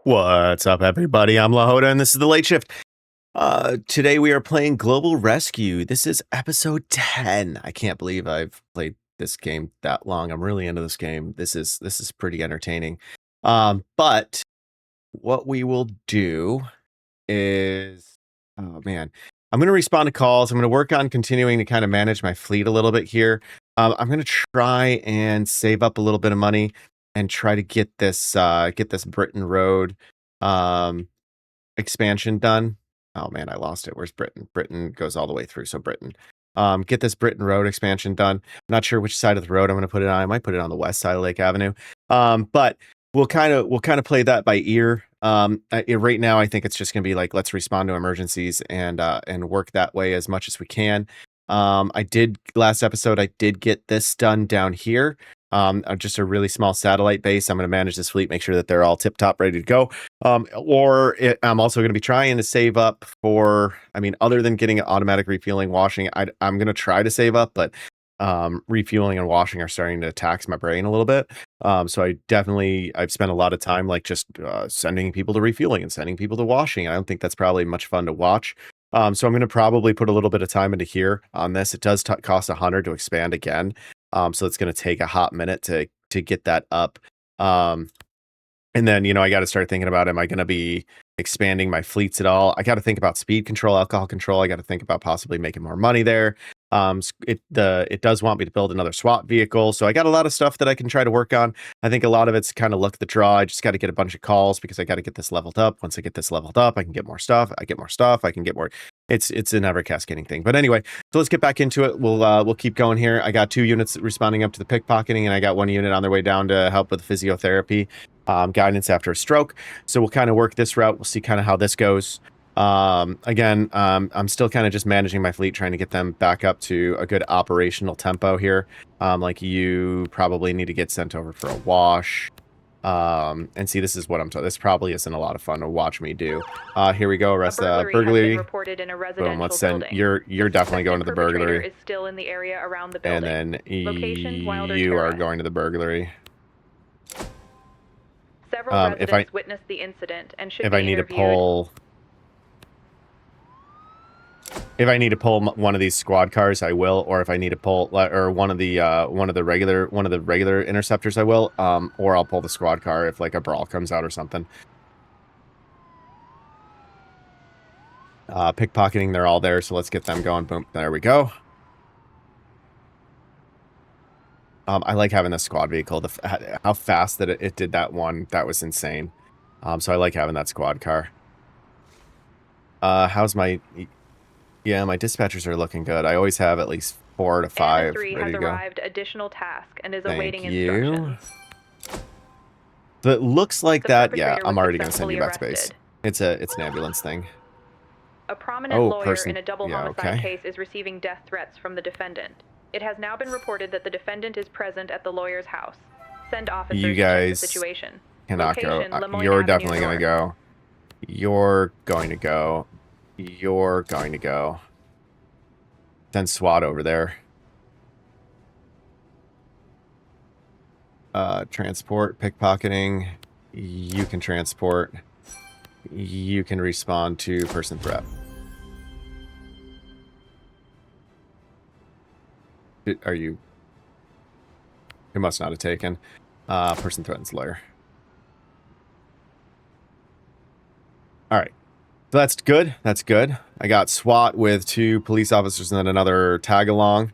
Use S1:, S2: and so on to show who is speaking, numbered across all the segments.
S1: What's up, everybody? I'm Lahoda, and this is the Late Shift. Today we are playing Global Rescue. This is episode 10. I can't believe I've played this game that long. I'm really into this game. This is pretty entertaining. But what we will do is, oh man, I'm going to respond to calls. I'm going to work on continuing to kind of manage my fleet a little bit here. I'm going to try and save up a little bit of money and try to get this Britain Road expansion done. Oh man, I lost it. Where's Britain? Britain goes all the way through. So Britain. Get this Britain Road expansion done. I'm not sure which side of the road I'm going to put it on. I might put it on the west side of Lake Avenue. But we'll kind of play that by ear. Right now I think it's just going to be like, let's respond to emergencies and work that way as much as we can. Last episode I did get this done down here. Just a really small satellite base. I'm going to manage this fleet, make sure that they're all tip top, ready to go. I'm also going to be trying to save up for, other than getting automatic refueling, washing, I'm going to try to save up, but refueling and washing are starting to tax my brain a little bit. So I've spent a lot of time like just sending people to refueling and sending people to washing. I don't think that's probably much fun to watch. So I'm going to probably put a little bit of time into here on this. It does cost 100 to expand again. So it's going to take a hot minute to get that up. And then, I got to start thinking about, am I going to be expanding my fleets at all? I got to think about speed control, alcohol control. I got to think about possibly making more money there. It does want me to build another SWAT vehicle. So I got a lot of stuff that I can try to work on. I think a lot of it's kind of luck of the draw. I just got to get a bunch of calls because I got to get this leveled up. Once I get this leveled up, I can get more stuff. I get more stuff. I can get more. It's an ever cascading thing. But anyway, so let's get back into it. We'll keep going here. I got 2 units responding up to the pickpocketing, and I got 1 unit on their way down to help with physiotherapy, guidance after a stroke. So we'll kind of work this route. We'll see kind of how this goes. Again, I'm still kind of just managing my fleet, trying to get them back up to a good operational tempo here. Like you probably need to get sent over for a wash. And see, this is what I'm talking. This probably isn't a lot of fun to watch me do. Here we go. Arrest burglary.
S2: Reported in a residential
S1: Boom. Let's send.
S2: building.
S1: You're definitely going to the burglary.
S2: Is still in the area around the building.
S1: And then
S2: Location,
S1: you are going to the burglary.
S2: Several residents witnessed the incident and should be interviewed.
S1: If I need to pull one of these squad cars, I will. Or if I need to pull, or one of the regular interceptors, I will. Or I'll pull the squad car if like a brawl comes out or something. Pickpocketing, they're all there, so let's get them going. Boom, there we go. I like having the squad vehicle. How fast that it did that one, that was insane. So I like having that squad car. How's my? Yeah, my dispatchers are looking good. I always have at least 4 to 5 ready
S2: has
S1: to go.
S2: arrived additional task and is
S1: Thank
S2: awaiting
S1: you.
S2: instructions.
S1: So it looks like
S2: The
S1: that. Yeah,
S2: perpetrator
S1: I'm
S2: was
S1: already gonna send you back to
S2: successfully
S1: base. It's an ambulance thing.
S2: A prominent lawyer
S1: person.
S2: in a double
S1: Yeah,
S2: homicide
S1: okay.
S2: case is receiving death threats from the defendant. It has now been reported that the defendant is present at the lawyer's house. Send officers
S1: You
S2: to check
S1: guys
S2: the situation.
S1: cannot
S2: Location,
S1: go.
S2: Lemoyne
S1: You're
S2: Avenue
S1: definitely gonna
S2: North.
S1: go. You're going to go. You're going to go. Send SWAT over there. Transport, pickpocketing. You can transport. You can respond to person threat. Are you? You must not have taken. Person threatens lawyer. All right. So that's good. That's good. I got SWAT with 2 police officers and then another tag along.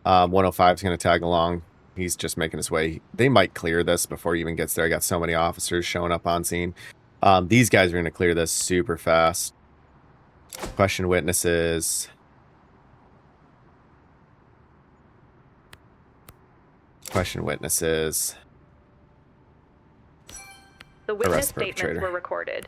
S1: 105 is going to tag along. He's just making his way. They might clear this before he even gets there. I got so many officers showing up on scene. These guys are going to clear this super fast. Question witnesses. Question witnesses.
S2: The witness
S1: Arrest the
S2: statements
S1: perpetrator.
S2: were recorded.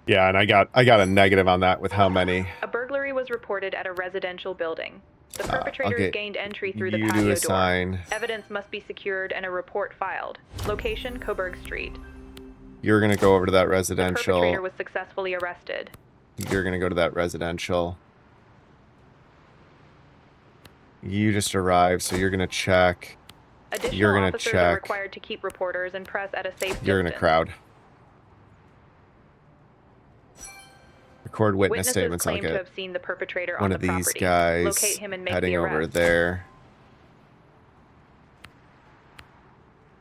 S1: Yeah, and I got a negative on that with how many.
S2: A burglary was reported at a residential building. The perpetrators gained entry through the
S1: you
S2: patio
S1: to
S2: door.
S1: assign.
S2: Evidence must be secured and a report filed. Location, Coburg Street.
S1: You're going to go over to that
S2: The
S1: residential.
S2: perpetrator was successfully arrested.
S1: You're going to go to that residential. You just arrived, so you're going to check
S2: Additional
S1: gonna
S2: officers
S1: check.
S2: are required to keep reporters and press at a safe distance.
S1: You're gonna crowd. Record witness
S2: Witnesses
S1: statements. I'll
S2: claim to
S1: get
S2: have seen the perpetrator
S1: one
S2: on
S1: of
S2: the
S1: these
S2: property.
S1: guys
S2: Locate him and make
S1: heading
S2: the
S1: over
S2: arrest.
S1: there.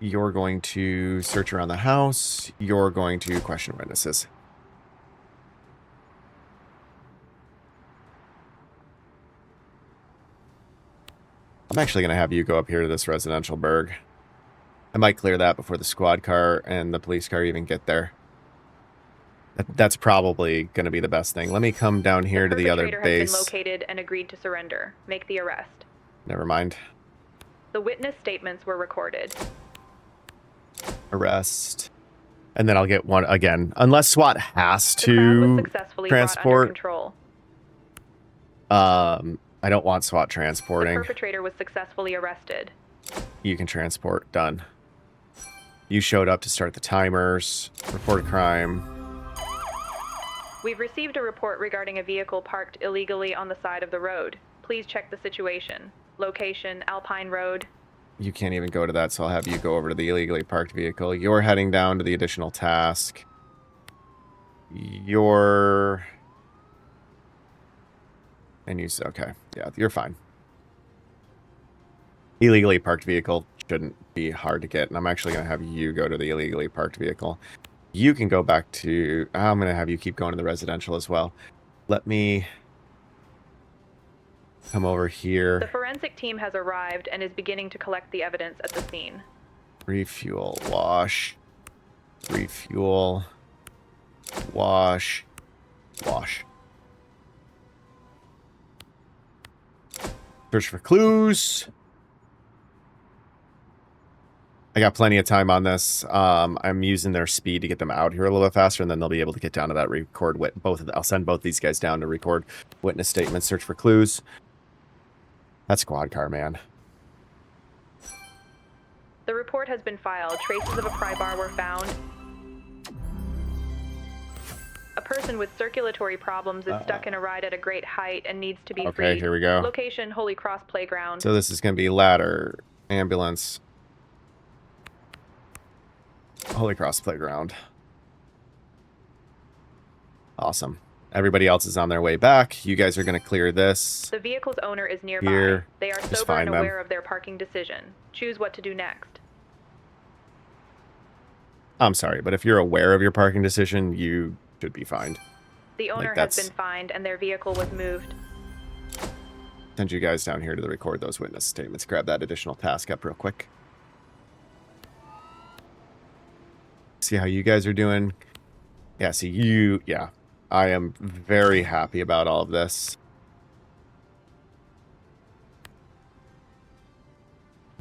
S1: You're going to search around the house. You're going to question witnesses. I'm actually going to have you go up here to this residential burg. I might clear that before the squad car and the police car even get there. That's probably going to be the best thing. Let me come down here to the other
S2: perpetrator
S1: base.
S2: has been located and agreed to surrender. Make the arrest.
S1: Never mind.
S2: The witness statements were recorded.
S1: Arrest. And then I'll get one again. Unless SWAT has
S2: The crowd was
S1: to
S2: successfully brought under
S1: transport.
S2: control.
S1: I don't want SWAT
S2: The
S1: transporting.
S2: perpetrator was successfully arrested.
S1: You can transport. Done. You showed up to start the timers. Report a crime.
S2: We've received a report regarding a vehicle parked illegally on the side of the road. Please check the situation. Location, Alpine Road.
S1: You can't even go to that, so I'll have you go over to the illegally parked vehicle. You're heading down to the additional task. You're... And you... Okay. Yeah, you're fine. Illegally parked vehicle shouldn't be hard to get, and I'm actually going to have you go to the illegally parked vehicle. You can go back to... I'm going to have you keep going to the residential as well. Let me come over here.
S2: The forensic team has arrived and is beginning to collect the evidence at the scene.
S1: Refuel, wash, refuel, wash, wash. Search for clues. I got plenty of time on this. I'm using their speed to get them out here a little bit faster, and then they'll be able to get down to that record. I'll send both these guys down to record witness statements, search for clues. That squad car, man.
S2: The report has been filed. Traces of a pry bar were found. A person with circulatory problems is stuck in a ride at a great height and needs to be freed.
S1: Okay, here we go.
S2: Location, Holy Cross Playground.
S1: So this is going to be ladder, ambulance, Holy Cross Playground. Awesome. Everybody else is on their way back. You guys are going to clear this.
S2: The vehicle's owner is nearby.
S1: Here.
S2: They are
S1: Just
S2: sober
S1: find
S2: and
S1: them.
S2: aware of their parking decision. Choose what to do next.
S1: I'm sorry, but if you're aware of your parking decision, you should be fined.
S2: The owner has been fined and their vehicle was moved.
S1: Send you guys down here to record those witness statements. Grab that additional task up real quick. See how you guys are doing. Yeah, see you. Yeah, I am very happy about all of this.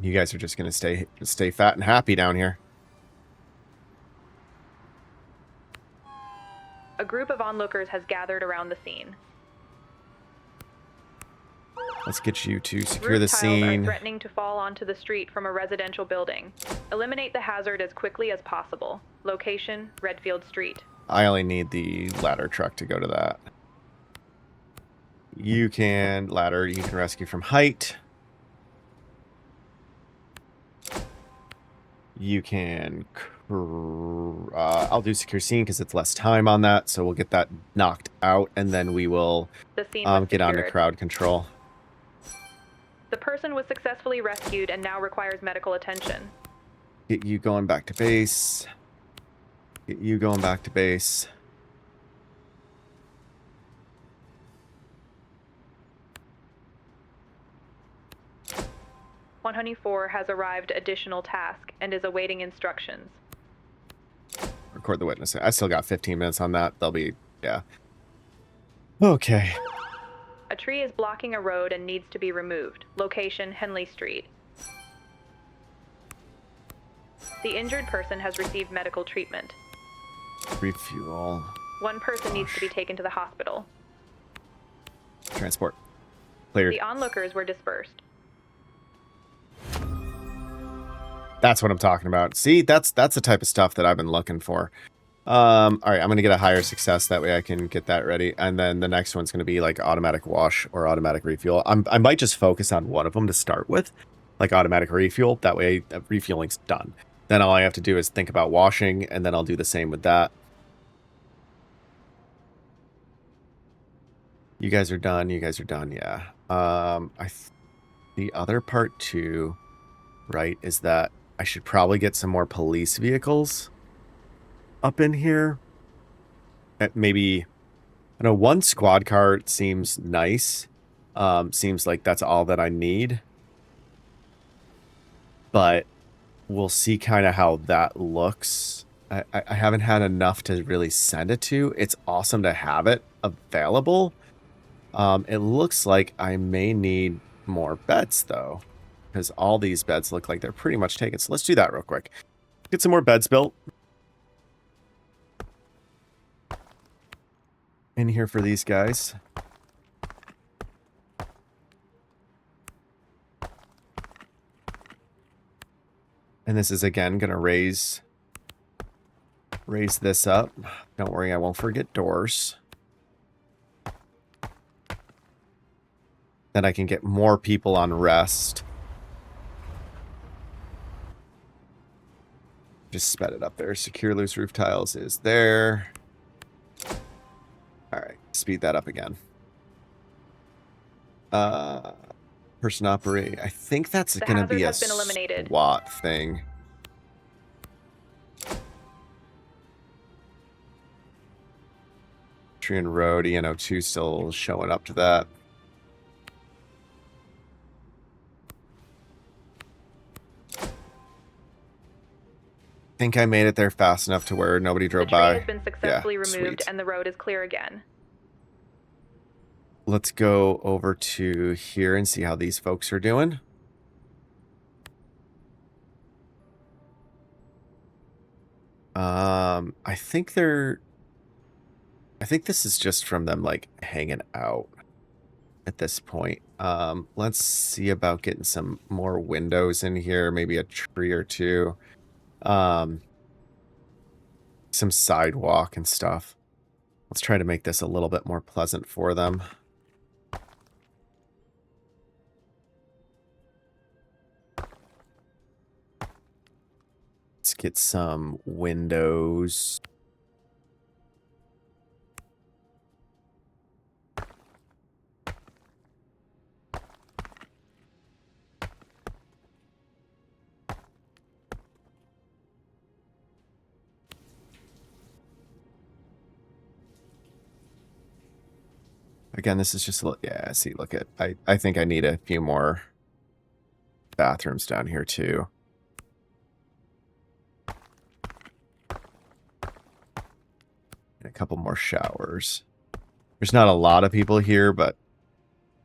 S1: You guys are just going to stay fat and happy down here.
S2: A group of onlookers has gathered around the scene.
S1: Let's get you to secure
S2: Roof
S1: the
S2: tiles
S1: scene.
S2: are threatening to fall onto the street from a residential building. Eliminate the hazard as quickly as possible. Location, Redfield Street.
S1: I only need the ladder truck to go to that. You can rescue from height. You can... I'll do secure scene because it's less time on that, so we'll get that knocked out, and then we will
S2: The scene was
S1: get on to
S2: secured.
S1: crowd control.
S2: The person was successfully rescued and now requires medical attention.
S1: Get you going back to base. Get you going back to base.
S2: .124 has arrived additional task and is awaiting instructions.
S1: Record the witness. I still got 15 minutes on that. They'll be... Yeah. Okay.
S2: A tree is blocking a road and needs to be removed. Location, Henley Street. The injured person has received medical treatment.
S1: Refuel.
S2: One person needs to be taken to the hospital.
S1: Transport. Cleared.
S2: The onlookers were dispersed.
S1: That's what I'm talking about. See, that's the type of stuff that I've been looking for. All right, I'm going to get a higher success. That way I can get that ready. And then the next one's going to be like automatic wash or automatic refuel. I might just focus on one of them to start with. like automatic refuel. That way refueling's done. Then all I have to do is think about washing, and then I'll do the same with that. You guys are done. You guys are done. Yeah. The other part too, right, is that I should probably get some more police vehicles up in here. Maybe, I don't know, one squad car seems nice. Seems like that's all that I need. But we'll see kind of how that looks. I haven't had enough to really send it to. It's awesome to have it available. It looks like I may need more beds, though, because all these beds look like they're pretty much taken. So let's do that real quick. Get some more beds built in here for these guys. And this is, again, going to raise this up. Don't worry, I won't forget doors. Then I can get more people on rest. Just sped it up there. Secure loose roof tiles is there. All right, speed that up again. Person operate. I think that's going to be a SWAT thing. Tree and Road, ENO2 still showing up to that. I think I made it there fast enough to where nobody drove by.
S2: The tree has been successfully removed, and the road is clear again.
S1: Let's go over to here and see how these folks are doing. I think this is just from them, like, hanging out at this point. Let's see about getting some more windows in here, maybe a tree or two. Some sidewalk and stuff. Let's try to make this a little bit more pleasant for them. Let's get some windows. Again, this is just a little, yeah, see, look at, I think I need a few more bathrooms down here too. And a couple more showers. There's not a lot of people here, but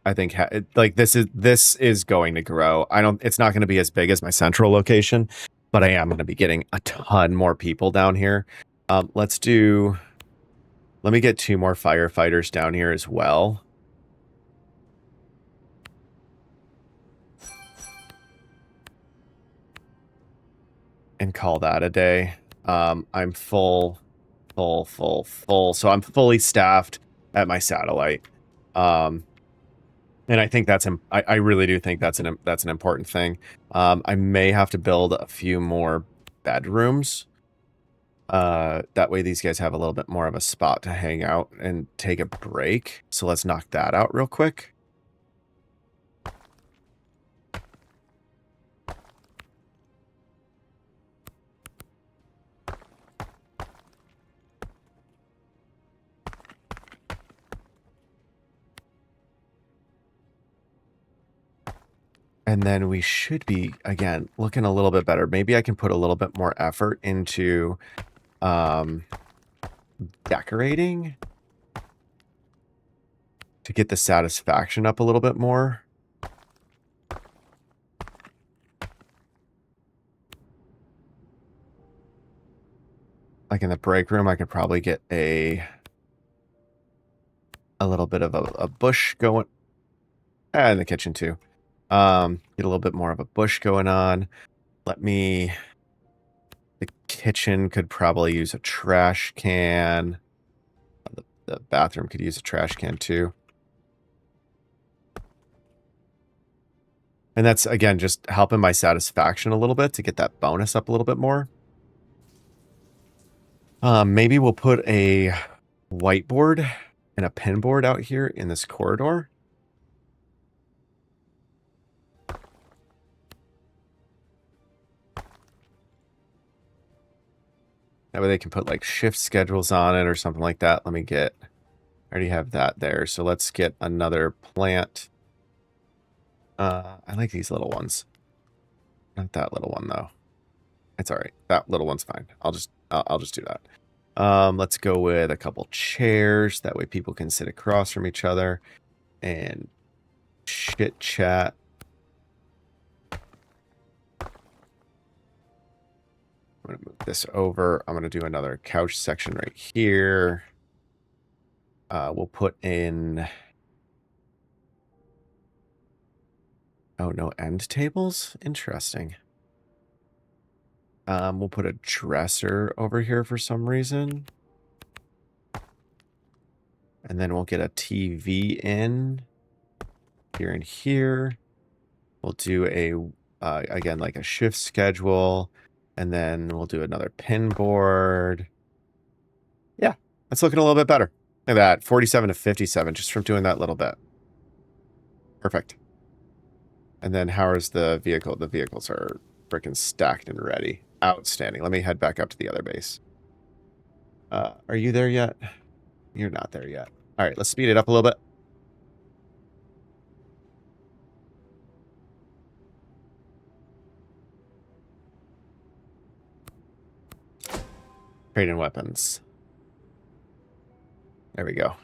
S1: I think like this is going to grow. It's not going to be as big as my central location, but I am going to be getting a ton more people down here. Let me get 2 more firefighters down here as well. And call that a day. I'm full. So I'm fully staffed at my satellite. And I think I really do think that's an important thing. I may have to build a few more bedrooms. That way these guys have a little bit more of a spot to hang out and take a break. So let's knock that out real quick. And then we should be, again, looking a little bit better. Maybe I can put a little bit more effort into decorating to get the satisfaction up a little bit more. Like in the break room, I could probably get a little bit of a bush going. And in the kitchen too. Get a little bit more of a bush going on. The kitchen could probably use a trash can. The bathroom could use a trash can too. And that's, again, just helping my satisfaction a little bit to get that bonus up a little bit more. Maybe we'll put a whiteboard and a pin board out here in this corridor. That way they can put like shift schedules on it or something like that. Let me get, I already have that there. So let's get another plant. I like these little ones. Not that little one though. It's all right. That little one's fine. I'll just do that. Let's go with a couple chairs. That way people can sit across from each other and chit chat. I'm going to move this over. I'm going to do another couch section right here. We'll put in... Oh, no end tables? Interesting. We'll put a dresser over here for some reason. And then we'll get a TV in here and here. We'll do a, again, like a shift schedule. And then we'll do another pin board. Yeah, that's looking a little bit better. Look at that, 47 to 57, just from doing that little bit. Perfect. And then how is the vehicle? The vehicles are freaking stacked and ready. Outstanding. Let me head back up to the other base. Are you there yet? You're not there yet. All right, let's speed it up a little bit. Trade in weapons. There we go.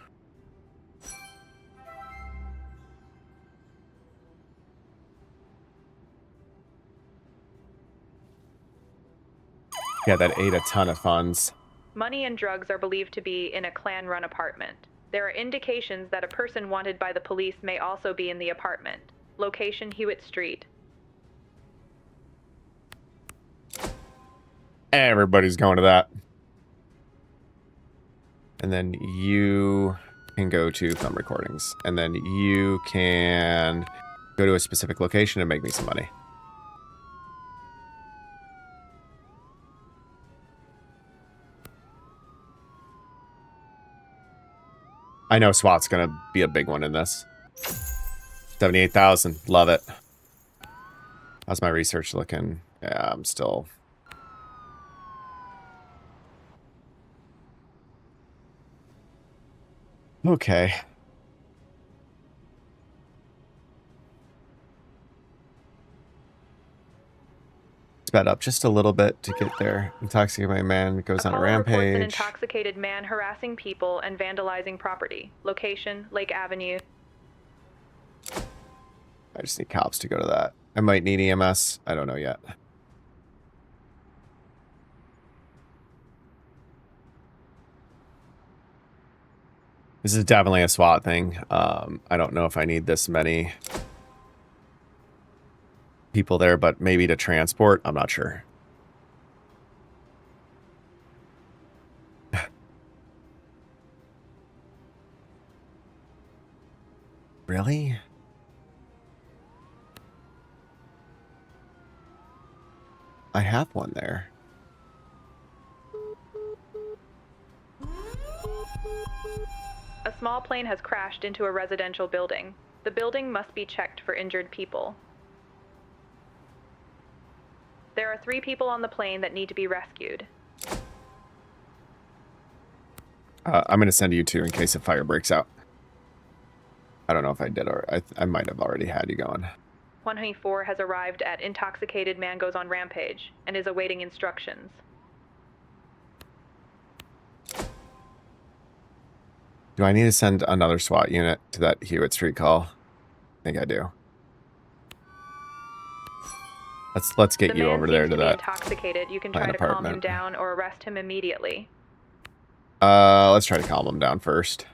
S1: Yeah, that ate a ton of funds.
S2: Money and drugs are believed to be in a Klan-run apartment. There are indications that a person wanted by the police may also be in the apartment. Location, Hewitt Street.
S1: Everybody's going to that. And then you can go to thumb recordings. And then you can go to a specific location and make me some money. I know SWAT's going to be a big one in this. 78,000. Love it. How's my research looking? Yeah, I'm still... Okay. Sped up just a little bit to get there. Intoxicated by a man goes on a rampage.
S2: Reports an intoxicated man harassing people and vandalizing property. Location, Lake Avenue.
S1: I just need cops to go to that. I might need EMS. I don't know yet. This is definitely a SWAT thing. I don't know if I need this many people there, but maybe to transport. I'm not sure. Really? I have one there.
S2: A small plane has crashed into a residential building. The building must be checked for injured people. There are 3 people on the plane that need to be rescued.
S1: I'm going to send you 2 in case a fire breaks out. I don't know if I did, or I might have already had you going.
S2: 124 has arrived at intoxicated man goes on rampage and is awaiting instructions.
S1: Do I need to send another SWAT unit to that Hewitt Street call? I think I do. Let's get you over there to that.
S2: Intoxicated. You can try to calm him down or arrest him immediately.
S1: Let's try to calm him down first.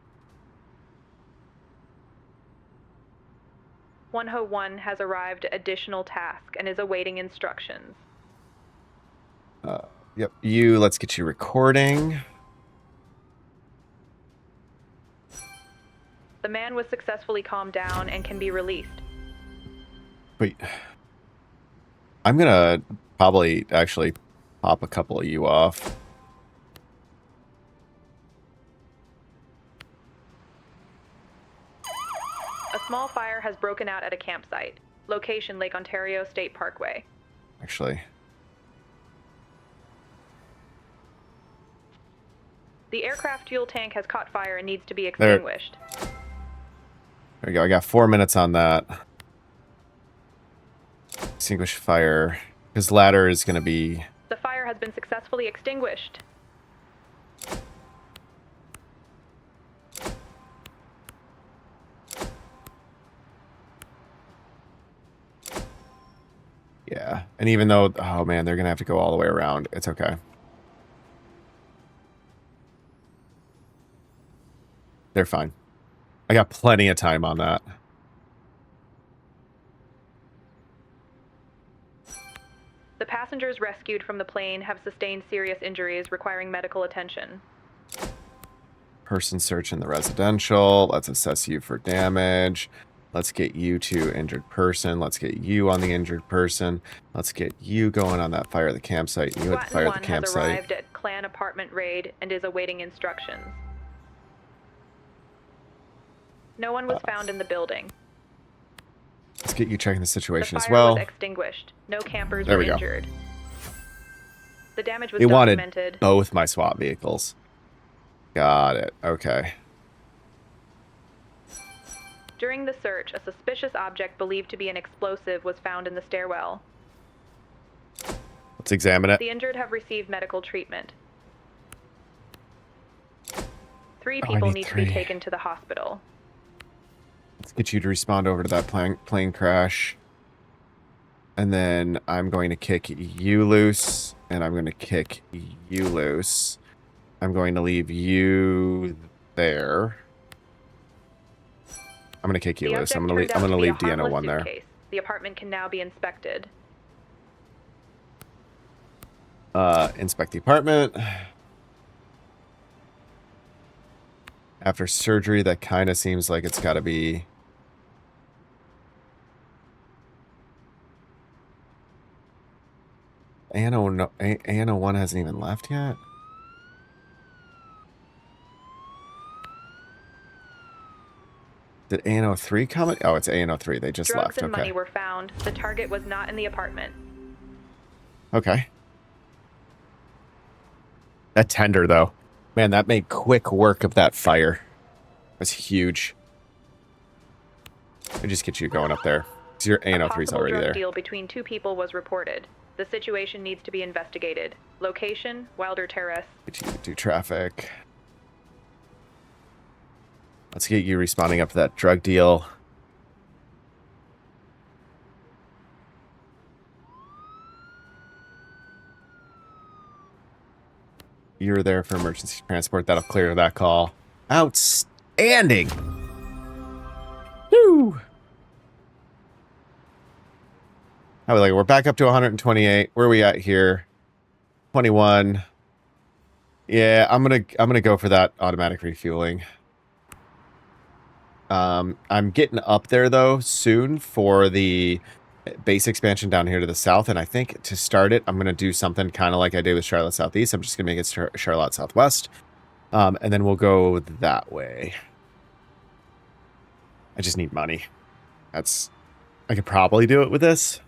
S2: 101 has arrived at additional task and is awaiting instructions.
S1: Yep. Let's get you recording.
S2: The man was successfully calmed down and can be released.
S1: But I'm gonna probably actually pop a couple of you off.
S2: A small fire has broken out at a campsite. Location, Lake Ontario State Parkway.
S1: Actually.
S2: The aircraft fuel tank has caught fire and needs to be extinguished.
S1: There we go. I got 4 minutes on that. Extinguish fire. His ladder is going to be...
S2: The fire has been successfully extinguished.
S1: Yeah. And even though... Oh, man, they're going to have to go all the way around. It's okay. They're fine. I got plenty of time on that.
S2: The passengers rescued from the plane have sustained serious injuries requiring medical attention.
S1: Person search in the residential. Let's assess you for damage. Let's get you to injured person. Let's get you on the injured person. Let's get you going on that fire at the campsite. You at the fire at the campsite.
S2: SWAT 1 has arrived at Clan apartment raid and is awaiting instructions. No one was found in the building.
S1: Let's get you checking the situation as
S2: The fire
S1: well.
S2: was extinguished. No campers
S1: There
S2: were
S1: we go.
S2: injured. The damage was
S1: It wanted
S2: documented.
S1: both my SWAT vehicles. Got it. Okay.
S2: During the search, a suspicious object believed to be an explosive was found in the stairwell.
S1: Let's examine it.
S2: The injured have received medical treatment. 3 people need to be taken to the hospital.
S1: Let's get you to respond over to that plane crash. And then I'm going to kick you loose. And I'm going to kick you loose. I'm going to leave you there. I'm going to kick you loose. I'm going to leave Deanna 1 there.
S2: The apartment can now be inspected.
S1: Inspect the apartment. After surgery, that kind of seems like it's got to be... ANO 1 hasn't even left yet? Did ANO 3 come? Oh, it's ANO 3. They just left.
S2: Drugs and
S1: Okay.
S2: money were found. The target was not in the apartment.
S1: Okay. That tender, though. Man, that made quick work of that fire. It was huge. Let me just get you going up there. Because your ANO 3's already there.
S2: A deal between 2 people was reported. The situation needs to be investigated. Location, Wilder Terrace.
S1: Get you to do traffic. Let's get you responding up to that drug deal. You're there for emergency transport. That'll clear that call. Outstanding! Woo! We're back up to 128. Where are we at here? 21. Yeah, I'm gonna go for that automatic refueling. I'm getting up there though soon for the base expansion down here to the south, and I think to start it, I'm gonna do something kind of like I did with Charlotte Southeast. I'm just gonna make it Charlotte Southwest, and then we'll go that way. I just need money. I could probably do it with this.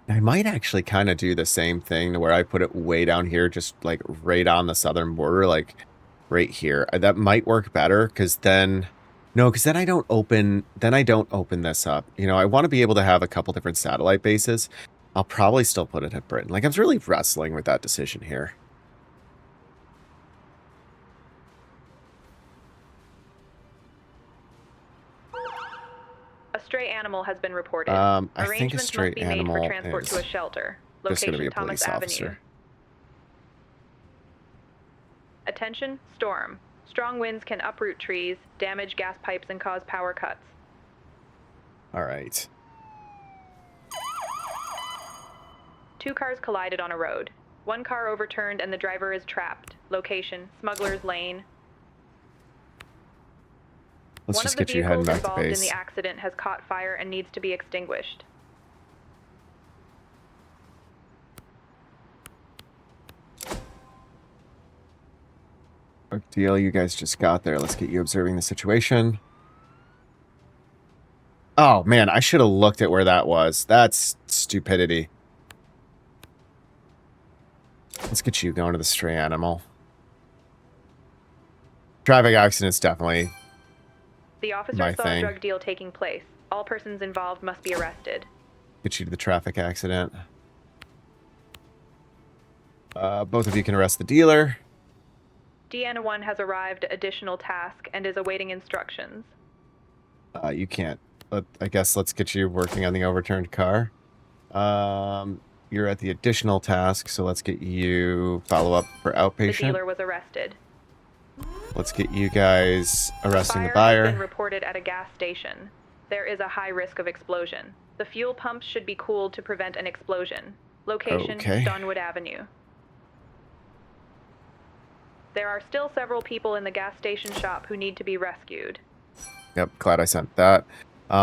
S1: I might actually kind of do the same thing to where I put it way down here, just like right on the southern border, like right here. That might work better because then, no, because then I don't open this up. You know, I want to be able to have a couple different satellite bases. I'll probably still put it at Britain. Like, I'm really wrestling with that decision here.
S2: A stray animal has been reported.
S1: I think a
S2: Arrangements
S1: stray
S2: must be made
S1: animal
S2: for transport
S1: is
S2: to a shelter.
S1: just going to be
S2: Location,
S1: a
S2: Thomas
S1: police
S2: Avenue.
S1: officer.
S2: Attention, storm. Strong winds can uproot trees, damage gas pipes, and cause power cuts.
S1: All right.
S2: 2 cars collided on a road. 1 car overturned and the driver is trapped. Location, Smuggler's Lane.
S1: Let's
S2: One
S1: just
S2: of the
S1: get you heading
S2: vehicles
S1: back to
S2: involved in
S1: base.
S2: the accident has caught fire and needs to be extinguished.
S1: What deal? You guys just got there. Let's get you observing the situation. Oh, man, I should have looked at where that was. That's stupidity. Let's get you going to the stray animal. Traffic accidents, definitely.
S2: The officer
S1: My
S2: saw
S1: thing.
S2: a drug deal taking place. All persons involved must be arrested.
S1: Get you to the traffic accident. Both of you can arrest the dealer.
S2: Deanna 1 has arrived at additional task and is awaiting instructions.
S1: You can't. But I guess let's get you working on the overturned car. You're at the additional task, so let's get you follow up for outpatient.
S2: The dealer was arrested.
S1: Let's get you guys arresting the
S2: Fire
S1: buyer.
S2: has been reported at a gas station. There is a high risk of explosion. The fuel pumps should be cooled to prevent an explosion. Location,
S1: Okay.
S2: Donwood Avenue. There are still several people in the gas station shop who need to be rescued.
S1: Yep, glad I sent that.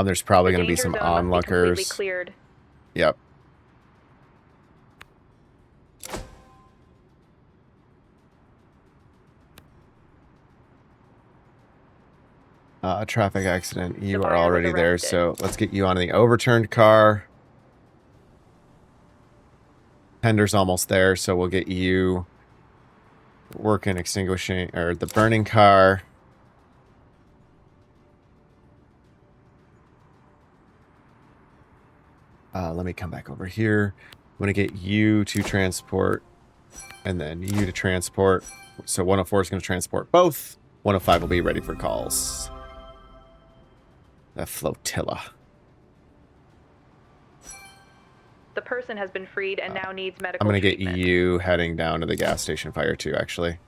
S1: There's probably
S2: The
S1: going to be
S2: danger
S1: some
S2: zone must be completely
S1: onlookers.
S2: cleared.
S1: Yep. Traffic accident. You
S2: The
S1: are
S2: buyer was
S1: already there,
S2: arrested.
S1: so let's get you on the overturned car. Tender's almost there, so we'll get you working extinguishing or the burning car. Let me come back over here. I'm going to get you to transport and then you to transport. So 104 is going to transport both. 105 will be ready for calls. The flotilla.
S2: The person has been freed and now needs medical
S1: I'm going to get
S2: treatment.
S1: you heading down to the gas station fire too, actually.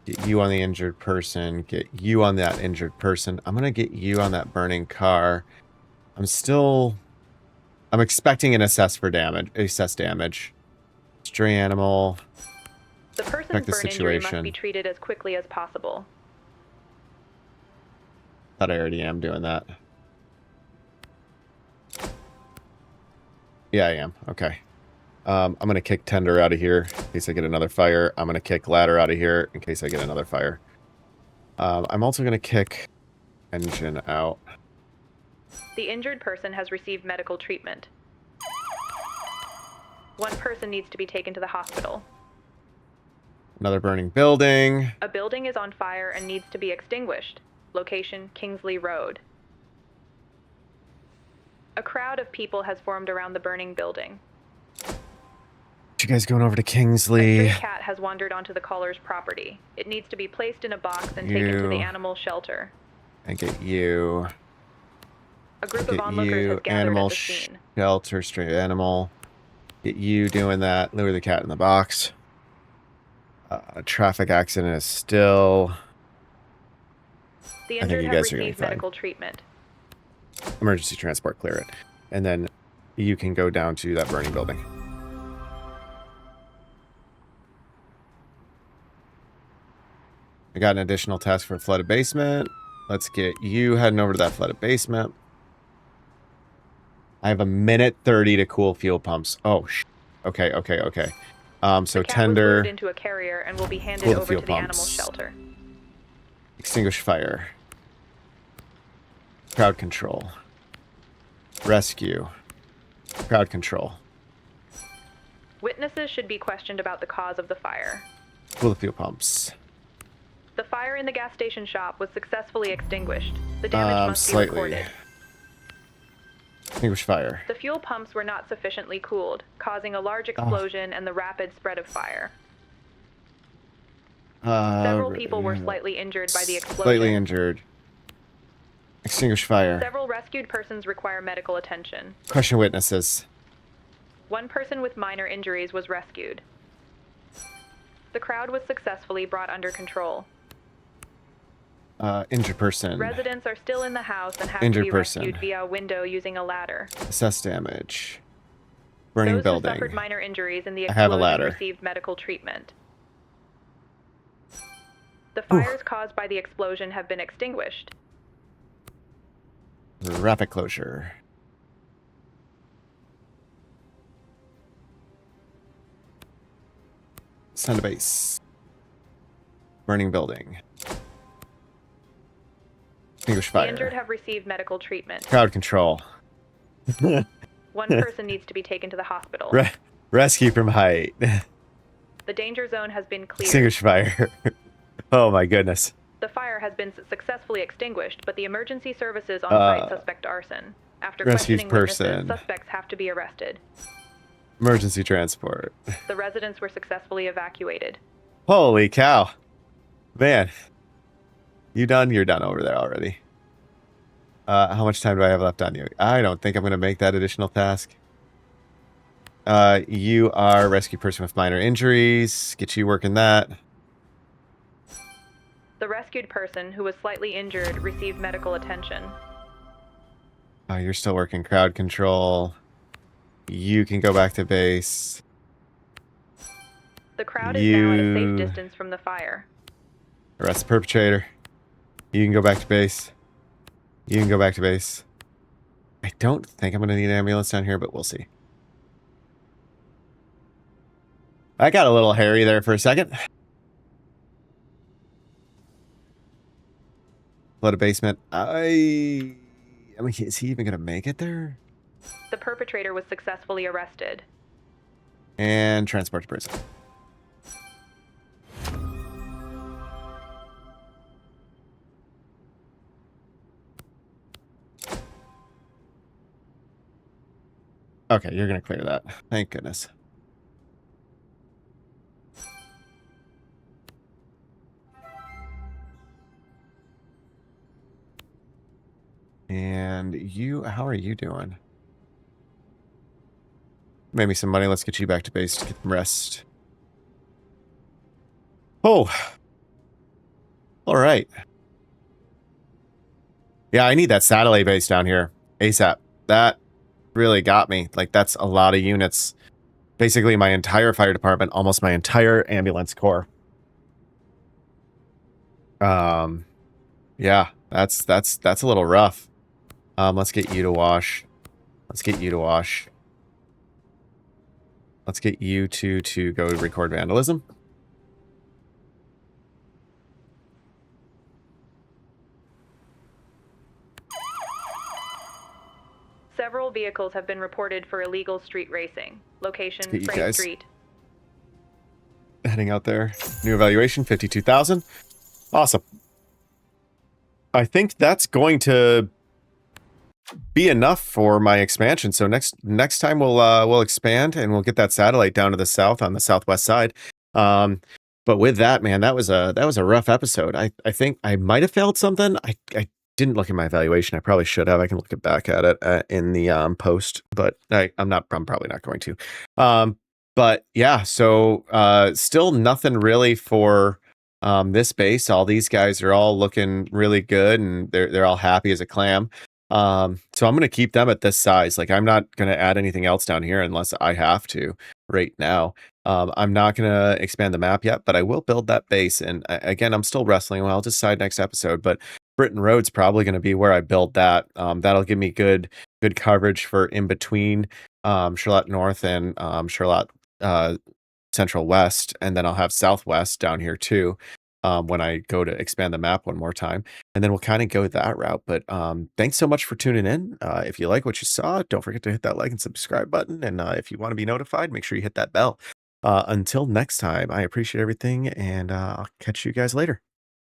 S1: Get you on the injured person. Get you on that injured person. I'm going to get you on that burning car. I'm expecting an assess damage. Stray animal.
S2: The person's
S1: Check the
S2: burn injury must
S1: situation.
S2: be treated as quickly as possible.
S1: Thought I already am doing that. Yeah, I am. Okay. I'm going to kick Tender out of here in case I get another fire. I'm going to kick Ladder out of here in case I get another fire. I'm also going to kick Engine out.
S2: The injured person has received medical treatment. One person needs to be taken to the hospital.
S1: Another burning building.
S2: A building is on fire and needs to be extinguished. Location, Kingsley Road. A crowd of people has formed around the burning building.
S1: You guys going over to
S2: A
S1: Kingsley?
S2: stray cat has wandered onto the caller's property. It needs to be placed in a box and taken to the animal shelter.
S1: And get you.
S2: A group of
S1: Get
S2: onlookers
S1: you.
S2: has gathered
S1: Animal
S2: at the scene.
S1: shelter, stray animal. Get you doing that. Lure the cat in the box. A traffic accident is still.
S2: The
S1: I think
S2: injured
S1: you
S2: have
S1: guys are gonna be
S2: received
S1: fine.
S2: medical treatment.
S1: Emergency transport, clear it. And then you can go down to that burning building. I got an additional task for a flooded basement. Let's get you heading over to that flooded basement. I have a minute 30 to cool fuel pumps. Oh, okay. So
S2: The cat
S1: Tender,
S2: was lured into a carrier and will be handed
S1: Cool the
S2: over
S1: fuel
S2: to the animal
S1: pumps.
S2: shelter.
S1: extinguish fire, crowd control, rescue, crowd control,
S2: Witnesses should be questioned about the cause of the fire.
S1: cool the fuel pumps.
S2: The fire in the gas station shop was successfully extinguished. The damage must be
S1: Slightly.
S2: reported.
S1: Extinguish fire.
S2: The fuel pumps were not sufficiently cooled, causing a large explosion and the rapid spread of fire. Several people were slightly injured by the explosion.
S1: Slightly injured. Extinguish fire.
S2: Several rescued persons require medical attention.
S1: Question witnesses.
S2: One person with minor injuries was rescued. The crowd was successfully brought under control.
S1: Injured person.
S2: Residents are still in the house and have
S1: Injured
S2: to be
S1: person.
S2: rescued via a window using a ladder.
S1: Assess damage. Burning
S2: Those
S1: building.
S2: who suffered minor injuries in the
S1: I have a
S2: explosion
S1: ladder.
S2: received medical treatment. The fires caused by the explosion have been extinguished.
S1: Rapid closure. Send to base. Burning building. Extinguish fire.
S2: The injured have received medical treatment.
S1: Crowd control.
S2: One person needs to be taken to the hospital.
S1: Rescue from height.
S2: The danger zone has been cleared.
S1: Extinguish fire. Oh my goodness.
S2: The fire has been successfully extinguished, but the emergency services on site suspect arson. After questioning witnesses, suspects have to be arrested.
S1: Emergency transport.
S2: The residents were successfully evacuated.
S1: Holy cow. Man. You done? You're done over there already. How much time do I have left on you? I don't think I'm going to make that additional task. You are a rescue person with minor injuries. Get you working that.
S2: The rescued person, who was slightly injured, received medical attention.
S1: You're still working crowd control. You can go back to base.
S2: The crowd is now at a safe distance from the fire.
S1: Arrest the perpetrator. You can go back to base. You can go back to base. I don't think I'm going to need an ambulance down here, but we'll see. I got a little hairy there for a second. Flood a basement. I mean, is he even going to make it there?
S2: The perpetrator was successfully arrested.
S1: And transport to prison. Okay, you're going to clear that. Thank goodness. And you, how are you doing? Made me some money. Let's get you back to base to get some rest. Oh. All right. Yeah, I need that satellite base down here. ASAP. That really got me. Like, that's a lot of units. Basically, my entire fire department, almost my entire ambulance corps. Yeah, that's a little rough. Let's get you to wash. Let's get you to wash. Let's get you to go record vandalism.
S2: Several vehicles have been reported for illegal street racing. Location, Frame Street.
S1: Heading out there. New evaluation, 52,000. Awesome. I think that's going to be enough for my expansion. So next time we'll expand and we'll get that satellite down to the south on the southwest side. But with that, man, that was a rough episode. I think I might have failed something. I didn't look at my evaluation. I probably should have. I can look back at it in the post, but I'm probably not going to. But yeah, so still nothing really for this base. All these guys are all looking really good, and they're all happy as a clam. So I'm going to keep them at this size. Like, I'm not going to add anything else down here unless I have to right now. I'm not going to expand the map yet, but I will build that base. And again, I'm still wrestling. Well, I'll decide next episode, but Britain Road's probably going to be where I build that. That'll give me good coverage for in between Charlotte North and Charlotte Central West. And then I'll have Southwest down here too. When I go to expand the map one more time, and then we'll kind of go that route. But thanks so much for tuning in. If you like what you saw, don't forget to hit that like and subscribe button. And if you want to be notified, make sure you hit that bell. Until next time, I appreciate everything, and I'll catch you guys later.